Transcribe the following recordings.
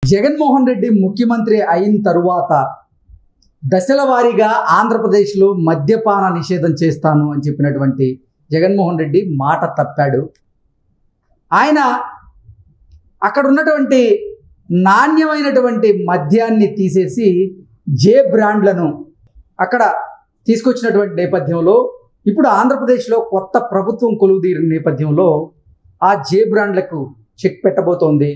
జగన్మోహన్ రెడ్డి ముఖ్యమంత్రి అయిన తరువాత దశల వారీగా ఆంధ్రప్రదేశ్లో మద్యపాన నిషేధం చేస్తాను అని చెప్పినటువంటి జగన్మోహన్ రెడ్డి మాట తప్పాడు. ఆయన అక్కడ ఉన్నటువంటి నాణ్యమైనటువంటి మద్యాన్ని తీసేసి జే బ్రాండ్లను అక్కడ తీసుకొచ్చినటువంటి నేపథ్యంలో ఇప్పుడు ఆంధ్రప్రదేశ్లో కొత్త ప్రభుత్వం కొలువుదీరిన నేపథ్యంలో ఆ జే బ్రాండ్లకు చెక్ పెట్టబోతోంది.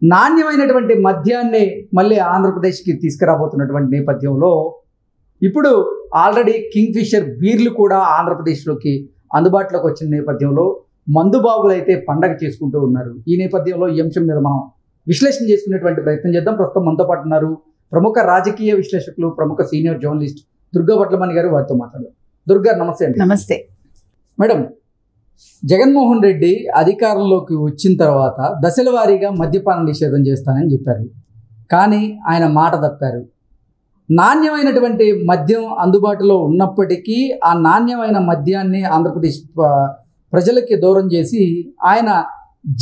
నాణ్యమైనటువంటి మద్యాన్ని మళ్ళీ ఆంధ్రప్రదేశ్కి తీసుకురాబోతున్నటువంటి నేపథ్యంలో ఇప్పుడు ఆల్రెడీ కింగ్ ఫిషర్ బీర్లు కూడా ఆంధ్రప్రదేశ్లోకి అందుబాటులోకి వచ్చిన నేపథ్యంలో మందుబాబులు అయితే పండగ చేసుకుంటూ ఉన్నారు. ఈ నేపథ్యంలో ఈ అంశం మీద మనం విశ్లేషణ చేసుకునేటువంటి ప్రయత్నం చేద్దాం. ప్రస్తుతం మనతో పాటు ఉన్నారు ప్రముఖ రాజకీయ విశ్లేషకులు, ప్రముఖ సీనియర్ జర్నలిస్ట్ దుర్గా భట్లమణి గారు. వారితో మాట్లాడదాం. దుర్గా, నమస్తే అండి. నమస్తే మేడం. జగన్మోహన్ రెడ్డి అధికారంలోకి వచ్చిన తర్వాత దశల వారీగా మద్యపాన నిషేధం చేస్తానని చెప్పారు, కానీ ఆయన మాట తప్పారు. నాణ్యమైనటువంటి మద్యం అందుబాటులో ఉన్నప్పటికీ ఆ నాణ్యమైన మద్యాన్ని ఆంధ్రప్రదేశ్ ప్రజలకి దూరం చేసి ఆయన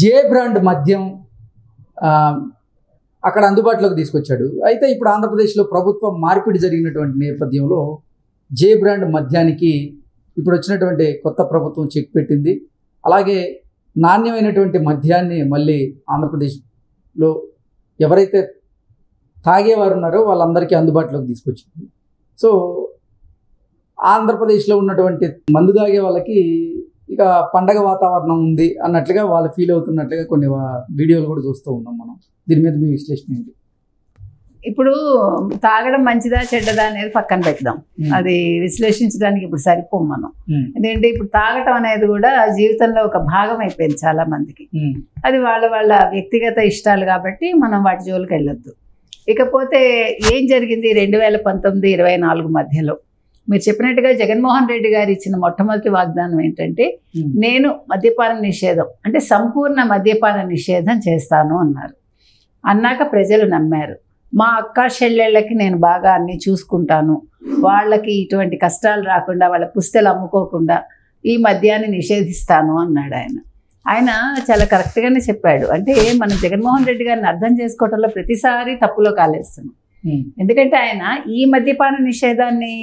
జే బ్రాండ్ మద్యం అక్కడ అందుబాటులోకి తీసుకొచ్చాడు. అయితే ఇప్పుడు ఆంధ్రప్రదేశ్లో ప్రభుత్వం మార్పిడి జరిగినటువంటి నేపథ్యంలో జే బ్రాండ్ మద్యానికి ఇప్పుడు వచ్చినటువంటి కొత్త ప్రభుత్వం చెక్ పెట్టింది. అలాగే నాణ్యమైనటువంటి మద్యాన్ని మళ్ళీ ఆంధ్రప్రదేశ్లో ఎవరైతే తాగేవారు ఉన్నారో వాళ్ళందరికీ అందుబాటులోకి తీసుకొచ్చింది. సో ఆంధ్రప్రదేశ్లో ఉన్నటువంటి మందు తాగే వాళ్ళకి ఇక పండగ వాతావరణం ఉంది అన్నట్లుగా వాళ్ళు ఫీల్ అవుతున్నట్లుగా కొన్ని వీడియోలు కూడా చూస్తూ ఉన్నాం మనం. దీని మీద మీ విశ్లేషణ ఏంటి? ఇప్పుడు తాగడం మంచిదా చెడ్డదా అనేది పక్కన పెడదాం. అది విశ్లేషించడానికి ఇప్పుడు సరిపోం మనం. ఎందుకంటే ఇప్పుడు తాగటం అనేది కూడా జీవితంలో ఒక భాగం అయిపోయింది చాలా మందికి. అది వాళ్ళ వాళ్ళ వ్యక్తిగత ఇష్టాలు కాబట్టి మనం వాటి జోలికి వెళ్ళొద్దు. ఇకపోతే ఏం జరిగింది 2019-24 మధ్యలో మీరు చెప్పినట్టుగా జగన్మోహన్ రెడ్డి గారు ఇచ్చిన మొట్టమొదటి వాగ్దానం ఏంటంటే, నేను మద్యపాన నిషేధం అంటే సంపూర్ణ మద్యపాన నిషేధం చేస్తాను అన్నారు. అన్నాక ప్రజలు నమ్మారు. మా అక్క చెల్లెళ్ళకి నేను బాగా అన్నీ చూసుకుంటాను, వాళ్ళకి ఇటువంటి కష్టాలు రాకుండా, వాళ్ళ పుస్తలు అమ్ముకోకుండా ఈ మద్యాన్ని నిషేధిస్తాను అన్నాడు ఆయన. ఆయన చాలా కరెక్ట్గానే చెప్పాడు. అంటే మనం జగన్మోహన్ రెడ్డి గారిని అర్థం చేసుకోవటంలో ప్రతిసారి తప్పులో కాలేస్తున్నాం. ఎందుకంటే ఆయన ఈ మద్యపాన నిషేధాన్ని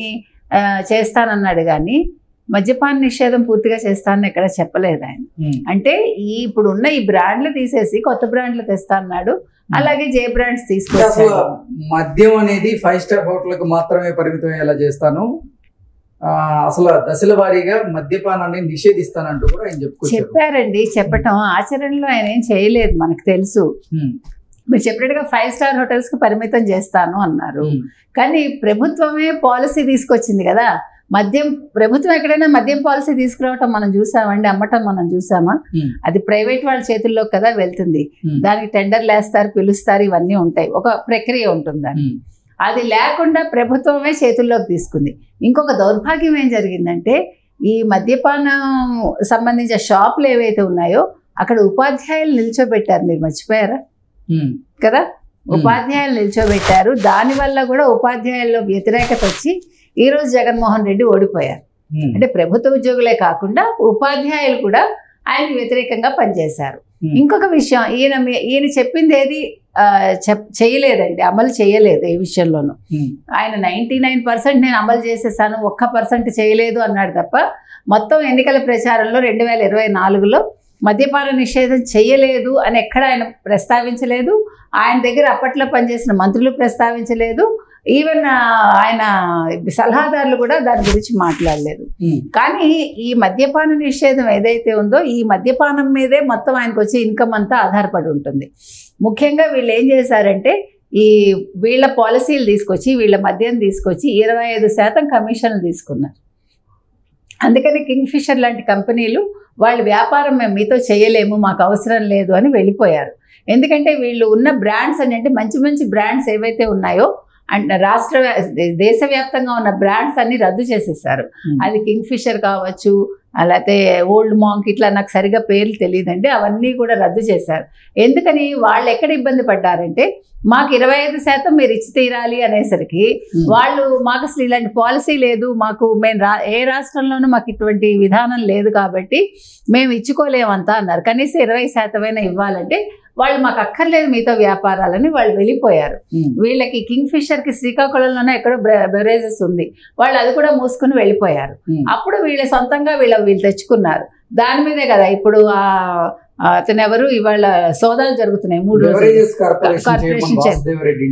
చేస్తానన్నాడు కానీ మద్యపాన నిషేధం పూర్తిగా చేస్తానని ఎక్కడ చెప్పలేదు ఆయన. అంటే ఇప్పుడు ఉన్న ఈ బ్రాండ్లు తీసేసి కొత్త బ్రాండ్లు తెస్తా అన్నాడు. అలాగే జే బ్రాండ్స్ తీసుకొచ్చారు. మద్యం అనేది 5 స్టార్ హోటల్కు మాత్రమే పరిమితం ఎలా చేస్తాను, అసలు దశల వారీగా మద్యపానాన్ని నిషేధిస్తానంటూ కూడా ఆయన చెప్పారండి. చెప్పటం ఆచరణలో ఆయన ఏం చేయలేదు, మనకు తెలుసు. మీరు చెప్పినట్టుగా 5 స్టార్ హోటల్స్ కి పరిమితం చేస్తాను అన్నారు. కానీ ప్రభుత్వమే పాలసీ తీసుకొచ్చింది కదా. ప్రభుత్వం ఎక్కడైనా మద్యం పాలసీ తీసుకురావటం మనం చూసామండి, అమ్మటం మనం చూసామా? అది ప్రైవేట్ వాళ్ళ చేతుల్లో కదా వెళ్తుంది. దానికి టెండర్లు వేస్తారు, పిలుస్తారు, ఇవన్నీ ఉంటాయి, ఒక ప్రక్రియ ఉంటుంది దానికి. అది లేకుండా ప్రభుత్వమే చేతుల్లోకి తీసుకుంది. ఇంకొక దౌర్భాగ్యం ఏం జరిగిందంటే, ఈ మద్యపానం సంబంధించిన షాపులు ఏవైతే ఉన్నాయో అక్కడ ఉపాధ్యాయులు నిల్చోబెట్టారు. మీరు మర్చిపోయారా కదా? ఉపాధ్యాయులు నిల్చోబెట్టారు. దానివల్ల కూడా ఉపాధ్యాయుల్లో వ్యతిరేకత వచ్చి ఈరోజు జగన్మోహన్ రెడ్డి ఓడిపోయారు. అంటే ప్రభుత్వ ఉద్యోగులే కాకుండా ఉపాధ్యాయులు కూడా ఆయనకి వ్యతిరేకంగా పనిచేశారు. ఇంకొక విషయం, ఈయన చెప్పింది ఏది చేయలేదండి, అమలు చేయలేదు ఏ విషయంలోనూ. ఆయన 99% నేను అమలు చేసేసాను, 1% చేయలేదు అన్నాడు తప్ప మొత్తం ఎన్నికల ప్రచారంలో 2024లో మద్యపాన నిషేధం చేయలేదు అని ఎక్కడ ఆయన ప్రస్తావించలేదు. ఆయన దగ్గర అప్పట్లో పనిచేసిన మంత్రులు ప్రస్తావించలేదు. ఈవెన్ ఆయన సలహాదారులు కూడా దాని గురించి మాట్లాడలేదు. కానీ ఈ మద్యపాన నిషేధం ఏదైతే ఉందో ఈ మద్యపానం మీదే మొత్తం ఆయనకు వచ్చే ఇన్కమ్ అంతా ఆధారపడి ఉంటుంది. ముఖ్యంగా వీళ్ళు ఏం చేశారంటే, వీళ్ళ పాలసీలు తీసుకొచ్చి, వీళ్ళ మద్యం తీసుకొచ్చి 25% కమిషన్లు తీసుకున్నారు. అందుకని కింగ్ ఫిషర్ లాంటి కంపెనీలు వాళ్ళ వ్యాపారం మేము మీతో చేయలేము, మాకు అవసరం లేదు అని వెళ్ళిపోయారు. ఎందుకంటే వీళ్ళు ఉన్న బ్రాండ్స్ అంటే మంచి మంచి బ్రాండ్స్ ఏవైతే ఉన్నాయో అండ్ దేశవ్యాప్తంగా ఉన్న బ్రాండ్స్ అన్ని రద్దు చేసేసారు. అది కింగ్ ఫిషర్ కావచ్చు, అలాగే ఓల్డ్ మాంక్, ఇట్లా నాకు సరిగా పేర్లు తెలియదండి, అవన్నీ కూడా రద్దు చేశారు. ఎందుకని వాళ్ళు ఎక్కడ ఇబ్బంది పడ్డారంటే, మాకు 25% మీరు ఇచ్చి తీరాలి అనేసరికి వాళ్ళు మాకు అసలు ఇలాంటి పాలసీ లేదు, మేము ఏ రాష్ట్రంలోనూ మాకు ఇటువంటి విధానం లేదు కాబట్టి మేము ఇచ్చుకోలేమంతా అన్నారు. కనీసం 20% ఇవ్వాలంటే వాళ్ళు మాకు అక్కర్లేదు మీతో వ్యాపారాలని వాళ్ళు వెళ్ళిపోయారు. వీళ్ళకి కింగ్ ఫిషర్ కి శ్రీకాకుళంలోనే ఎక్కడో బెవరేజెస్ ఉంది, వాళ్ళు అది కూడా మూసుకుని వెళ్ళిపోయారు. అప్పుడు వీళ్ళ సొంతంగా వీళ్ళు తెచ్చుకున్నారు. దాని మీదే కదా ఇప్పుడు అతను ఎవరు ఇవాళ సోదాలు జరుగుతున్నాయి 3 రోజులు. కార్పొరేషన్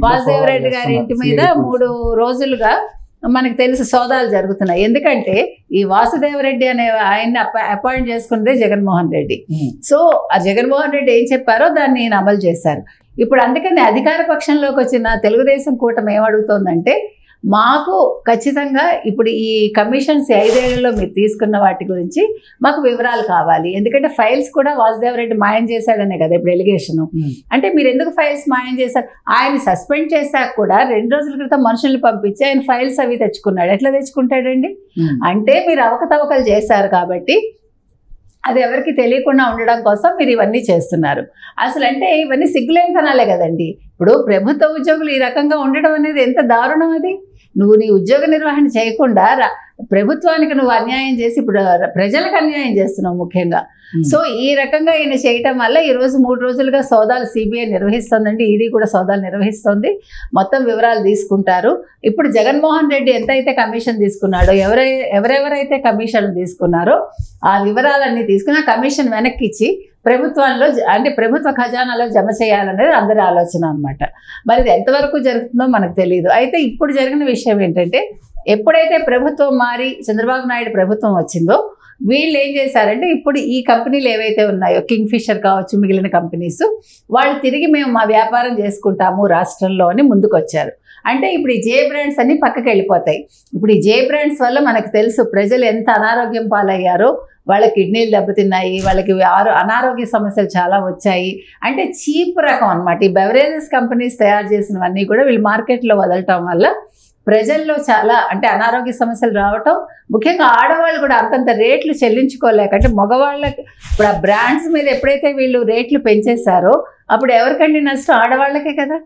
వాసుదేవరెడ్డి గారి ఇంటి మీద 3 రోజులుగా మనకు తెలుసు సోదాలు జరుగుతున్నాయి. ఎందుకంటే ఈ వాసుదేవరెడ్డి అనే ఆయన్ని అపాయింట్ చేసుకున్నదే జగన్మోహన్ రెడ్డి. సో ఆ జగన్మోహన్ రెడ్డి ఏం చెప్పారో దాన్ని ఈయన అమలు చేశారు. ఇప్పుడు అందుకని అధికార పక్షంలోకి వచ్చిన తెలుగుదేశం కూటమి ఏమడుగుతోందంటే, మాకు ఖచ్చితంగా ఇప్పుడు ఈ కమిషన్స్ 5 ఏళ్లలో మీరు తీసుకున్న వాటి గురించి మాకు వివరాలు కావాలి. ఎందుకంటే ఫైల్స్ కూడా వాసుదేవరెడ్డి మాయం చేశాడనే కదా ఇప్పుడు ఎలిగేషన్. అంటే మీరు ఎందుకు ఫైల్స్ మాయం చేశారు? ఆయన సస్పెండ్ చేశాక కూడా 2 రోజుల క్రితం మనుషుల్ని పంపించి ఆయన ఫైల్స్ అవి తెచ్చుకున్నాడు. ఎట్లా తెచ్చుకుంటాడండి? అంటే మీరు అవకతవకలు చేశారు కాబట్టి అది ఎవరికి తెలియకుండా ఉండడం కోసం మీరు ఇవన్నీ చేస్తున్నారు. అసలు అంటే ఇవన్నీ సిగ్గులేనితనాలే కదండి. ఇప్పుడు ప్రభుత్వ ఉద్యోగులు ఈ రకంగా ఉండడం అనేది ఎంత దారుణం. అది నువ్వు నీ ఉద్యోగ నిర్వహణ చేయకుండా ప్రభుత్వానికి నువ్వు అన్యాయం చేసి ఇప్పుడు ప్రజలకు అన్యాయం చేస్తున్నావు ముఖ్యంగా. సో ఈ రకంగా ఈయన చేయటం వల్ల ఈరోజు 3 రోజులుగా సోదాలు సిబిఐ నిర్వహిస్తుందండి, ఈడీ కూడా సోదాలు నిర్వహిస్తుంది, మొత్తం వివరాలు తీసుకుంటారు. ఇప్పుడు జగన్మోహన్ రెడ్డి ఎంతైతే కమిషన్ తీసుకున్నాడో, ఎవరెవరైతే కమిషన్లు తీసుకున్నారో ఆ వివరాలన్నీ తీసుకుని ఆ కమిషన్ వెనక్కి ఇచ్చి ప్రభుత్వంలో అంటే ప్రభుత్వ ఖజానాలో జమ చేయాలనేది అందరి ఆలోచన అనమాట. మరి ఇది ఎంతవరకు జరుగుతుందో మనకు తెలియదు. అయితే ఇప్పుడు జరిగిన విషయం ఏంటంటే, ఎప్పుడైతే ప్రభుత్వం మారి చంద్రబాబు నాయుడు ప్రభుత్వం వచ్చిందో వీళ్ళు ఏం చేశారంటే, ఇప్పుడు ఈ కంపెనీలు ఏవైతే ఉన్నాయో కింగ్ ఫిషర్ కావచ్చు మిగిలిన కంపెనీస్, వాళ్ళు తిరిగి మేము మా వ్యాపారం చేసుకుంటాము రాష్ట్రంలో అని ముందుకు వచ్చారు. అంటే ఇప్పుడు ఈ జే బ్రాండ్స్ అన్ని పక్కకి వెళ్ళిపోతాయి. ఇప్పుడు ఈ జే బ్రాండ్స్ వల్ల మనకు తెలుసు ప్రజలు ఎంత అనారోగ్యం పాలయ్యారో, వాళ్ళ కిడ్నీలు దెబ్బతిన్నాయి, వాళ్ళకి అనారోగ్య సమస్యలు చాలా వచ్చాయి. అంటే చీప్ రకం అనమాట. ఈ బెవరేజెస్ కంపెనీస్ తయారు చేసినవన్నీ కూడా వీళ్ళు మార్కెట్లో వదలటం వల్ల ప్రజల్లో చాలా అంటే అనారోగ్య సమస్యలు రావటం, ముఖ్యంగా ఆడవాళ్ళు కూడా అంతంత రేట్లు చెల్లించుకోలేక, అంటే మగవాళ్ళకి ఇప్పుడు ఆ బ్రాండ్స్ మీద ఎప్పుడైతే వీళ్ళు రేట్లు పెంచేశారో అప్పుడు ఎవరికండి నష్టం? ఆడవాళ్ళకే కదా.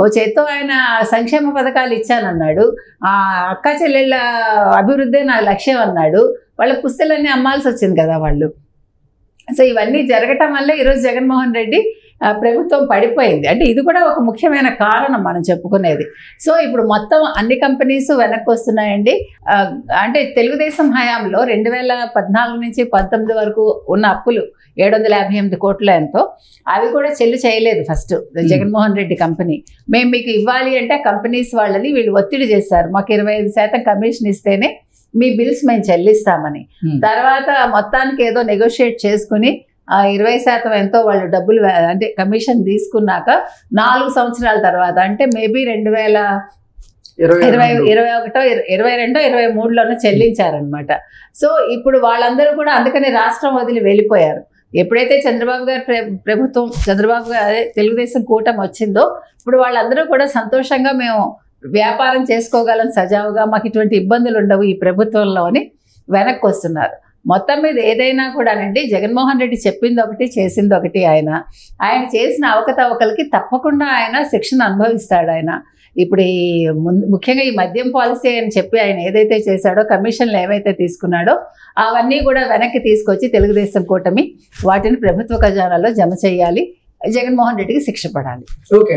ఓ చేత్తో ఆయన సంక్షేమ పథకాలు ఇచ్చానన్నాడు, ఆ అక్క చెల్లెళ్ళ అభివృద్ధి నా లక్ష్యం అన్నాడు, వాళ్ళ పుస్తలన్నీ అమ్మాల్సి వచ్చింది కదా వాళ్ళు. సో ఇవన్నీ జరగటం వల్ల ఈరోజు జగన్మోహన్ రెడ్డి ప్రభుత్వం పడిపోయింది. అంటే ఇది కూడా ఒక ముఖ్యమైన కారణం మనం చెప్పుకునేది. సో ఇప్పుడు మొత్తం అన్ని కంపెనీస్ వెనక్కి వస్తున్నాయండి. అంటే తెలుగుదేశం హయాంలో 2014 నుంచి 19 వరకు ఉన్న అప్పులు 758 కోట్ల ఎంతో, అవి కూడా చేయలేదు ఫస్ట్ జగన్మోహన్ రెడ్డి కంపెనీ. మేము మీకు ఇవ్వాలి అంటే కంపెనీస్ వాళ్ళని వీళ్ళు ఒత్తిడి చేశారు, మాకు 25% కమిషన్ ఇస్తేనే మీ బిల్స్ మేము చెల్లిస్తామని. తర్వాత మొత్తానికి ఏదో నెగోషియేట్ చేసుకుని 20% ఎంతో వాళ్ళు డబ్బులు అంటే కమిషన్ తీసుకున్నాక 4 సంవత్సరాల తర్వాత అంటే మేబీ 2021-22-23లోనే చెల్లించారనమాట. సో ఇప్పుడు వాళ్ళందరూ కూడా అందుకని రాష్ట్రం వదిలి వెళ్ళిపోయారు. ఎప్పుడైతే చంద్రబాబు గారి తెలుగుదేశం కూటమి వచ్చిందో ఇప్పుడు వాళ్ళందరూ కూడా సంతోషంగా మేము వ్యాపారం చేసుకోగలం సజావుగా, మాకు ఇటువంటి ఇబ్బందులు ఉండవు ఈ ప్రభుత్వంలో అని వెనక్కి వస్తున్నారు. మొత్తం మీద ఏదైనా కూడానండి జగన్మోహన్ రెడ్డి చెప్పింది ఒకటి చేసింది ఒకటి. ఆయన చేసిన అవకతవకలకి తప్పకుండా ఆయన శిక్షణ అనుభవిస్తాడు. ఆయన ఇప్పుడు ఈ ముఖ్యంగా ఈ మద్యం పాలసీ అని చెప్పి ఆయన ఏదైతే చేశాడో, కమిషన్లు ఏవైతే తీసుకున్నాడో అవన్నీ కూడా వెనక్కి తీసుకొచ్చి తెలుగుదేశం కూటమి వాటిని ప్రభుత్వ ఖజానాలో జమ చేయాలి, జగన్మోహన్ రెడ్డికి శిక్ష పడాలి. ఓకే.